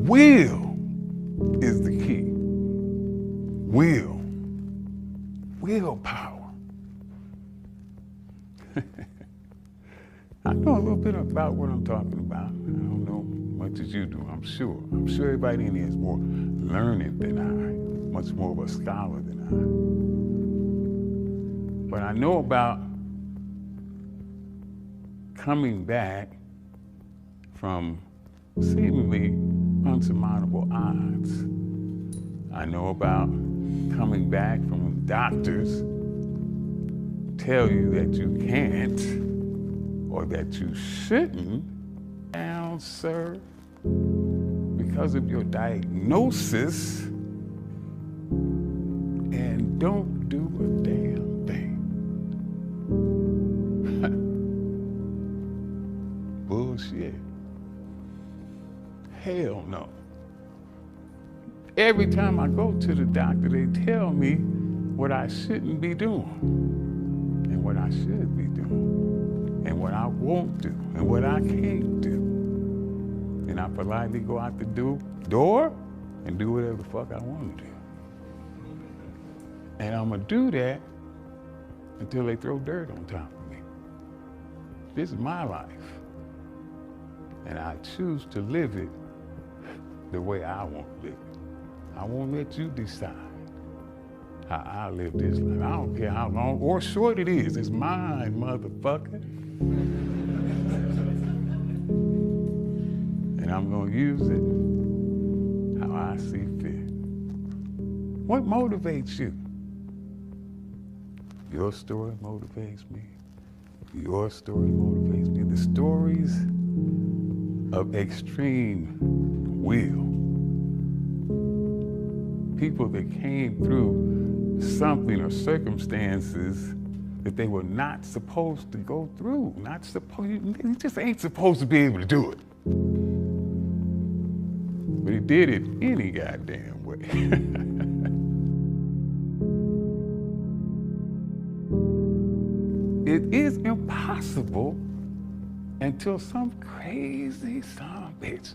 Will is the key. Willpower. I know a little bit about what I'm talking about. I don't know much as you do, I'm sure. I'm sure everybody in here is more learned than I, much more of a scholar than I. But I know about coming back from seemingly unsurmountable odds. I know about coming back from when doctors tell you that you can't or that you shouldn't. Now, sir, because of your diagnosis, and don't do a damn thing. Bullshit. Hell no. Every time I go to the doctor, they tell me what I shouldn't be doing, and what I should be doing, and what I won't do, and what I can't do. And I politely go out the door and do whatever the fuck I want to do. And I'm gonna do that until they throw dirt on top of me. This is my life. And I choose to live it the way I want to live it. I won't let you decide how I live this life. I don't care how long or short it is. It's mine, motherfucker. And I'm gonna use it how I see fit. What motivates you? Your story motivates me. Your story motivates me. The stories of extreme will. People that came through something or circumstances that they were not supposed to go through. You just ain't supposed to be able to do it. But he did it any goddamn way. It is impossible until some crazy son of a bitch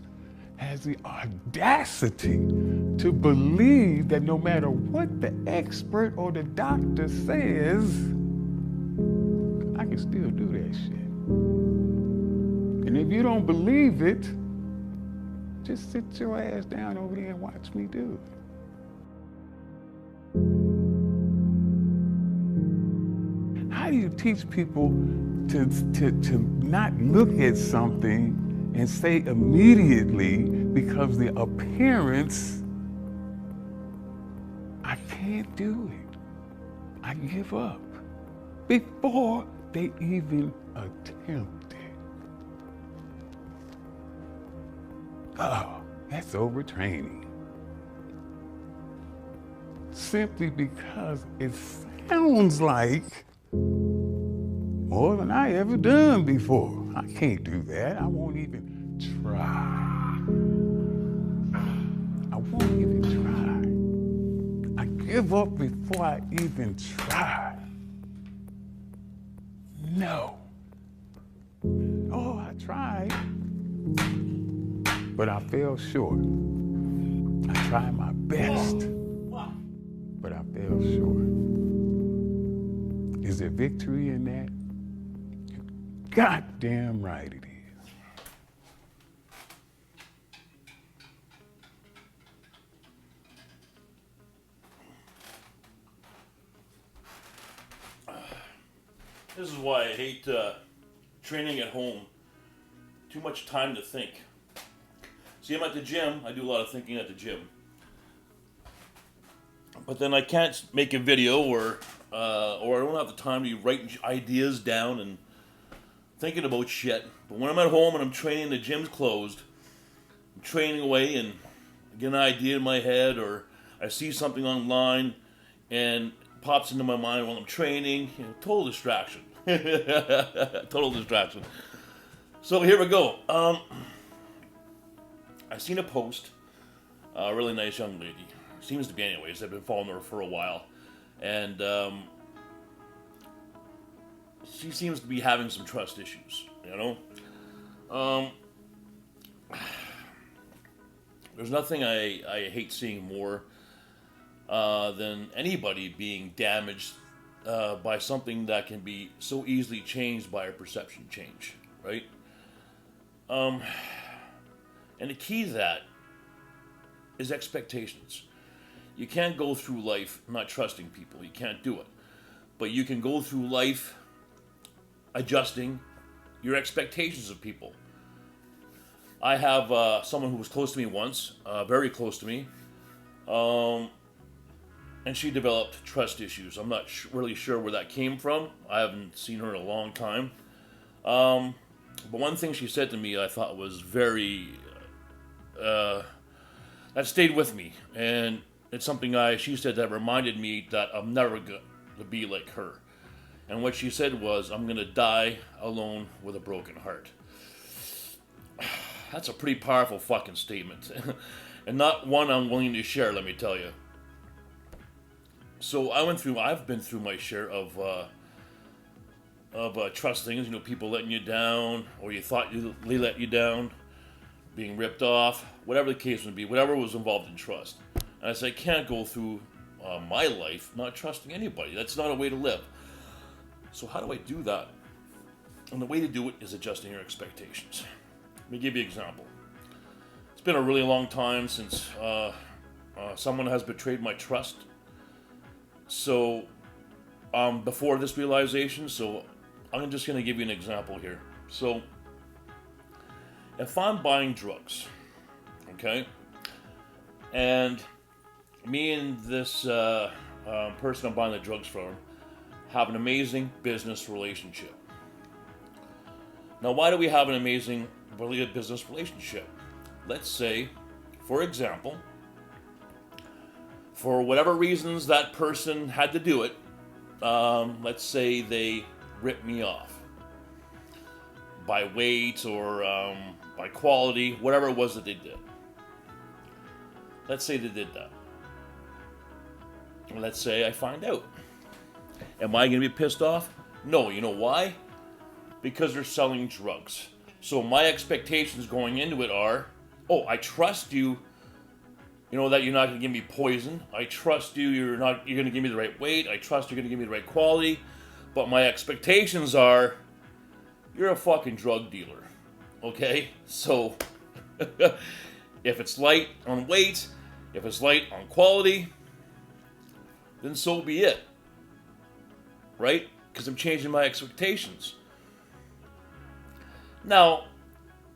has the audacity to believe that no matter what the expert or the doctor says, I can still do that shit. And if you don't believe it, just sit your ass down over there and watch me do it. How do you teach people to not look at something and say immediately, because the appearance, I can't do it, I give up, before they even attempt it? Oh, that's overtraining. Simply because it sounds like more than I ever done before. I can't do that. I won't even try. I won't even try. I give up before I even try. No. Oh, I tried, but I fell short. I tried my best, but I fell short. Is there victory in that? Goddamn right it is. This is why I hate training at home. Too much time to think. See, I'm at the gym. I do a lot of thinking at the gym. But then I can't make a video or I don't have the time to write ideas down and thinking about shit. But when I'm at home and I'm training, the gym's closed, I'm training away and I get an idea in my head, or I see something online and it pops into my mind while I'm training. Total distraction. Total distraction. So here we go. I seen a post. A really nice young lady. Seems to be anyways. I've been following her for a while. And she seems to be having some trust issues, you know? There's nothing I hate seeing more than anybody being damaged by something that can be so easily changed by a perception change, right? And the key to that is expectations. You can't go through life not trusting people. You can't do it. But you can go through life adjusting your expectations of people. I have someone who was close to me once, very close to me, and she developed trust issues. I'm not really sure where that came from. I haven't seen her in a long time. But one thing she said to me I thought was very... that stayed with me. And it's something she said that reminded me that I'm never going to be like her. And what she said was, I'm going to die alone with a broken heart. That's a pretty powerful fucking statement. And not one I'm willing to share, let me tell you. So I've been through my share of trust things, people letting you down, or you thought they let you down, being ripped off, whatever the case would be, whatever was involved in trust. And I said, I can't go through my life not trusting anybody. That's not a way to live. So how do I do that? And the way to do it is adjusting your expectations. Let me give you an example. It's been a really long time since someone has betrayed my trust. So, before this realization, so I'm just going to give you an example here. So, if I'm buying drugs, okay, and me and this person I'm buying the drugs from have an amazing business relationship. Now, why do we have an amazing business relationship? Let's say, for example, for whatever reasons that person had to do it, let's say they ripped me off by weight or by quality, whatever it was that they did. Let's say they did that. Let's say I find out. Am I going to be pissed off? No. You know why? Because they're selling drugs. So my expectations going into it are, I trust you, that you're not going to give me poison. I trust you're going to give me the right weight. I trust you're going to give me the right quality. But my expectations are, you're a fucking drug dealer. Okay? So, if it's light on weight, if it's light on quality, then so be it. Right? Because I'm changing my expectations. Now,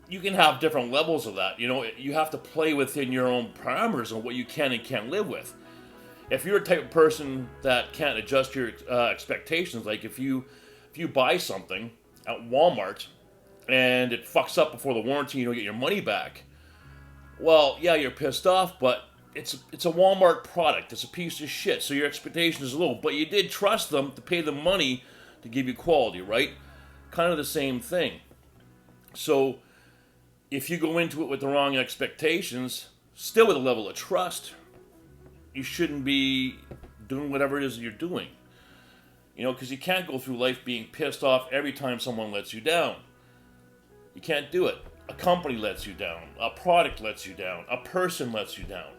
you can have different levels of that. You have to play within your own parameters on what you can and can't live with. If you're a type of person that can't adjust your expectations, like if you buy something at Walmart and it fucks up before the warranty, you don't get your money back. Well, yeah, you're pissed off, but it's a Walmart product. It's a piece of shit, so your expectation is low. But you did trust them to pay the money to give you quality, right? Kind of the same thing. So, if you go into it with the wrong expectations, still with a level of trust, you shouldn't be doing whatever it is that you're doing. Because you can't go through life being pissed off every time someone lets you down. You can't do it. A company lets you down. A product lets you down. A person lets you down.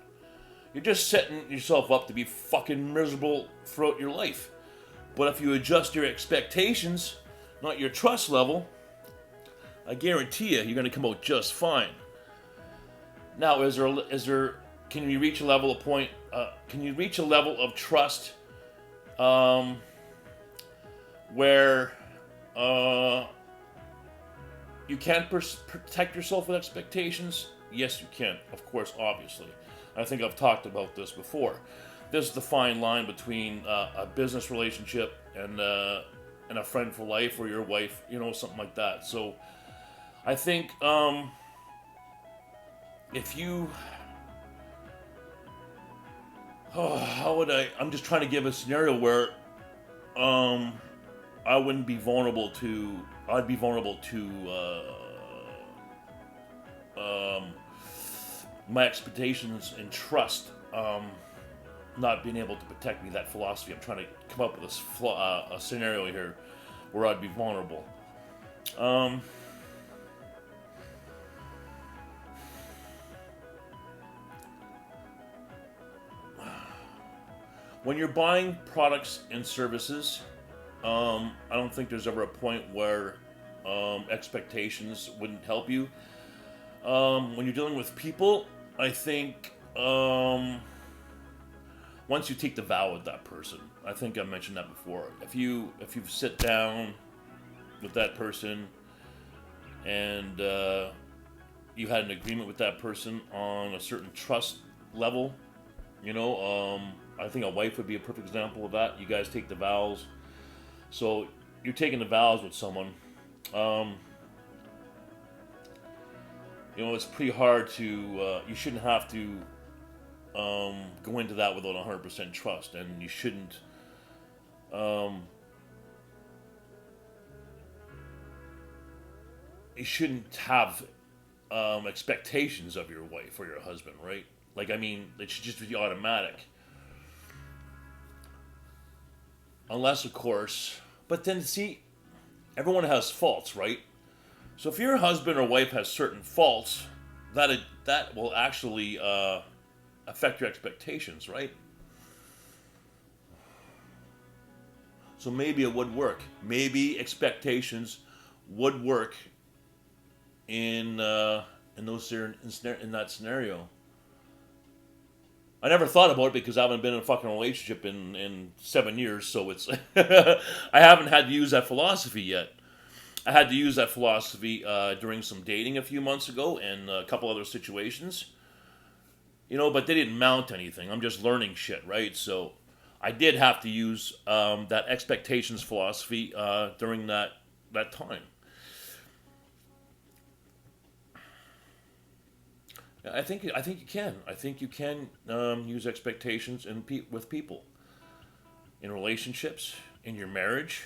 You're just setting yourself up to be fucking miserable throughout your life. But if you adjust your expectations, not your trust level, I guarantee you're going to come out just fine. Now, can you reach a level of trust where you can protect yourself with expectations? Yes, you can. Of course, obviously. I think I've talked about this before. This is the fine line between a business relationship and a friend for life or your wife, something like that. So, I think if you... how would I'm just trying to give a scenario where I wouldn't be vulnerable to... I'd be vulnerable to my expectations and trust not being able to protect me, that philosophy. I'm trying to come up with a scenario here where I'd be vulnerable. when you're buying products and services, I don't think there's ever a point where expectations wouldn't help you. When you're dealing with people, I think once you take the vow with that person, I think I mentioned that before. If you sit down with that person and you had an agreement with that person on a certain trust level, I think a wife would be a perfect example of that. You guys take the vows. So you're taking the vows with someone. It's pretty hard to, you shouldn't have to go into that without 100% trust, and you shouldn't have expectations of your wife or your husband, right? Like, I mean, it should just be automatic. Unless, of course, but then see, everyone has faults, right? So if your husband or wife has certain faults, that will actually affect your expectations, right? So maybe it would work. Maybe expectations would work in that scenario. I never thought about it because I haven't been in a fucking relationship in 7 years, so it's I haven't had to use that philosophy yet. I had to use that philosophy during some dating a few months ago and a couple other situations. But they didn't mount anything. I'm just learning shit, right? So I did have to use that expectations philosophy during that time. I think you can. I think you can use expectations with people, in relationships, in your marriage.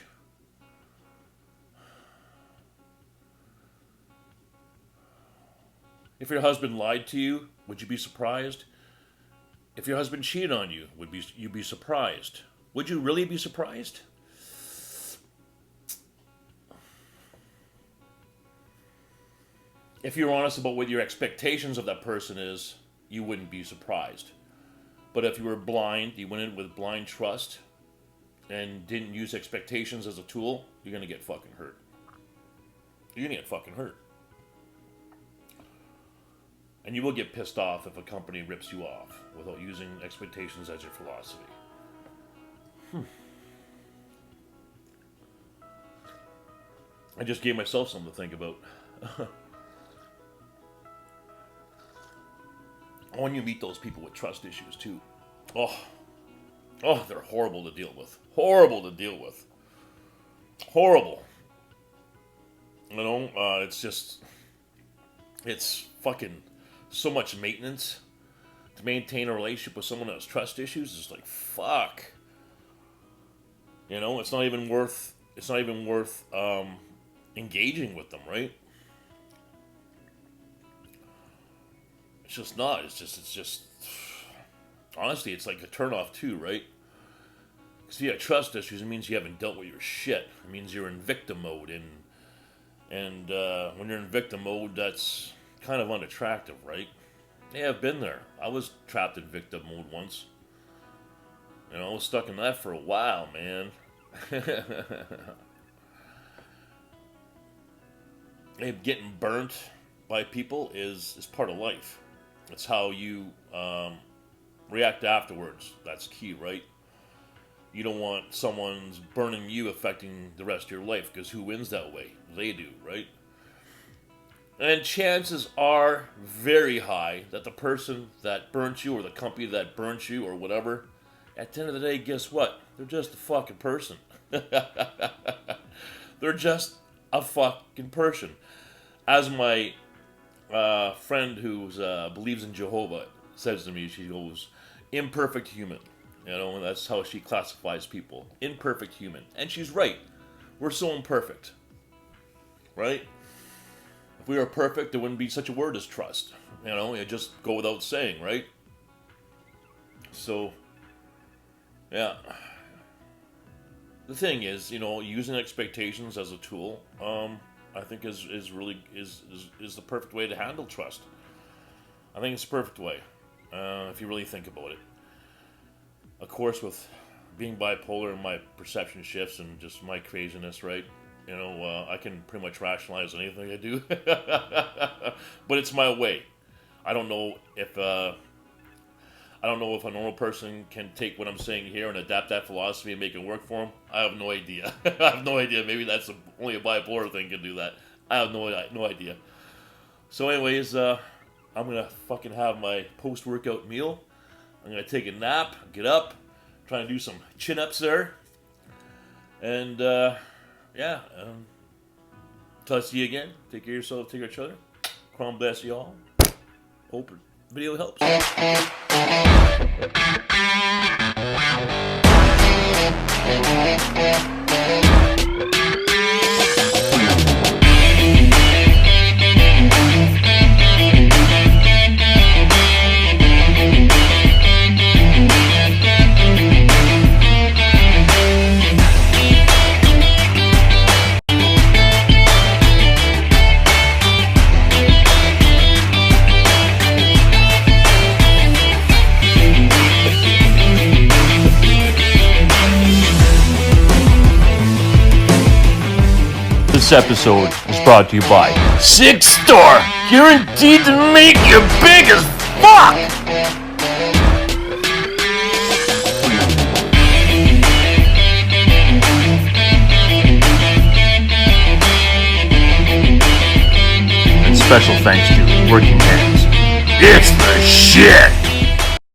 If your husband lied to you, would you be surprised? If your husband cheated on you, would you be surprised? Would you really be surprised? If you're honest about what your expectations of that person is, you wouldn't be surprised. But if you were blind, you went in with blind trust and didn't use expectations as a tool, you're going to get fucking hurt. You're going to get fucking hurt. And you will get pissed off if a company rips you off without using expectations as your philosophy. I just gave myself something to think about. When you meet those people with trust issues too, they're horrible to deal with. Horrible to deal with. Horrible. It's fucking so much maintenance to maintain a relationship with someone that has trust issues. It's like, fuck. It's not even worth engaging with them, right? It's just not. It's just. Honestly, it's like a turnoff too, right? Because if you have trust issues, it means you haven't dealt with your shit. It means you're in victim mode, and when you're in victim mode, that's kind of unattractive, right? Yeah, I've been there. I was trapped in victim mode once. I was stuck in that for a while, man. Getting burnt by people is part of life. It's how you react afterwards. That's key, right? You don't want someone's burning you affecting the rest of your life, because who wins that way? They do, right? And chances are very high that the person that burnt you, or the company that burnt you, or whatever, at the end of the day, guess what? They're just a fucking person. They're just a fucking person. As my friend who believes in Jehovah says to me, she goes, imperfect human. And that's how she classifies people. Imperfect human. And she's right. We're so imperfect. Right? If we were perfect, there wouldn't be such a word as trust. It'd just go without saying, right? So, yeah. The thing is, using expectations as a tool, I think is the perfect way to handle trust. I think it's the perfect way, if you really think about it. of course, with being bipolar, my perception shifts and just my craziness, right? You know, I can pretty much rationalize anything I do, but it's my way. I don't know if a normal person can take what I'm saying here and adapt that philosophy and make it work for them. I have no idea. I have no idea. Maybe that's only a bipolar thing can do that. I have no idea. So, anyways, I'm gonna fucking have my post-workout meal. I'm gonna take a nap, get up, try and do some chin-ups there, and till I see you again. Take care of yourself, take care of each other. Krahm bless you all. Hope the video helps. This episode is brought to you by Six Store, guaranteed to make you big as fuck! And special thanks to Working Hands. It's the shit!